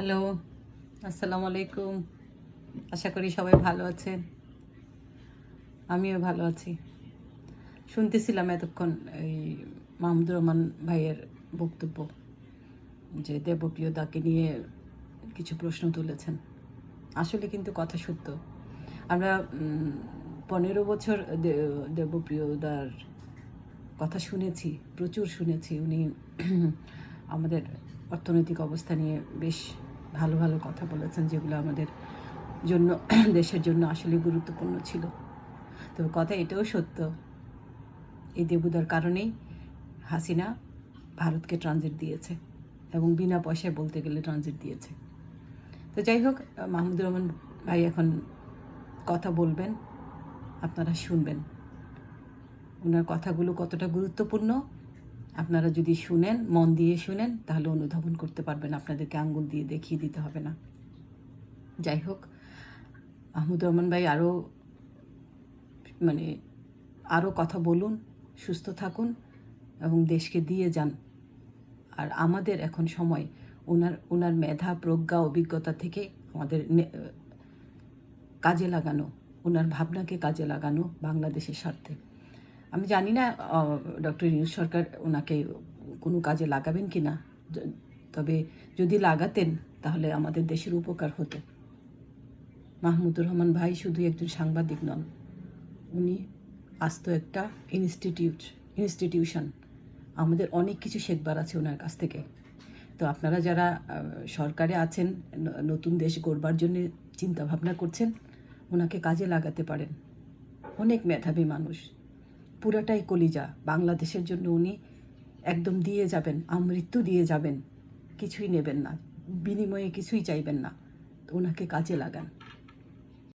Hello, আসসালামু আলাইকুম। আশা করি সবাই ভালো আছেন। আমিও ভালো আছি। শুনতেছিলাম এতক্ষণ এই মাহমুদুর রহমান ভাইয়ের বক্তব্য, যে দেবপ্রিয় দাকে নিয়ে কিছু প্রশ্ন তুলেছেন। আসলে কিন্তু কথা সত্য। আমরা 15 বছর দেবপ্রিয় দার কথা শুনেছি, প্রচুর শুনেছি। উনি আমাদের অর্থনৈতিক অবস্থা নিয়ে বেশ ভালো ভালো কথা বলেছেন, যেগুলো আমাদের জন্য দেশের জন্য আসলে গুরুত্বপূর্ণ ছিল। তবে কথা এটাও সত্য, এই দেবুদার কারণেই হাসিনা ভারতকে ট্রানজিট দিয়েছে, এবং বিনা পয়সায় বলতে গেলে ট্রানজিট দিয়েছে। তো যাই হোক, মাহমুদুর রহমান ভাই এখন কথা বলবেন, আপনারা শুনবেন। ওনার কথাগুলো কতটা গুরুত্বপূর্ণ আপনারা যদি শুনেন, মন দিয়ে শুনেন, তাহলে অনুধাবন করতে পারবেন। আপনাদেরকে আঙ্গুল দিয়ে দেখিয়ে দিতে হবে না। যাই হোক, মাহমুদুর রহমান ভাই আরও কথা বলুন, সুস্থ থাকুন এবং দেশকে দিয়ে যান। আর আমাদের এখন সময় ওনার মেধা, প্রজ্ঞা, অভিজ্ঞতা থেকে আমাদের কাজে লাগানো, ওনার ভাবনাকে কাজে লাগানো বাংলাদেশের স্বার্থে। আমি জানি না ডক্টর ইউনূস সরকার ওনাকে কোনো কাজে লাগাবেন কি না, তবে যদি লাগাতেন তাহলে আমাদের দেশের উপকার হতো। মাহমুদুর রহমান ভাই শুধু একজন সাংবাদিক নন, উনি আস্ত একটা ইনস্টিটিউশন। আমাদের অনেক কিছু শেখবার আছে ওনার কাছ থেকে। তো আপনারা যারা সরকারে আছেন, নতুন দেশ গড়বার জন্য চিন্তা ভাবনা করছেন, ওনাকে কাজে লাগাতে পারেন। অনেক মেধাবী মানুষ, পুরাটাই কলিজা। বাংলাদেশের জন্য উনি একদম দিয়ে যাবেন, আমৃত্যু দিয়ে যাবেন, কিছুই নেবেন না, বিনিময়ে কিছুই চাইবেন না। তো ওনাকে কাজে লাগান।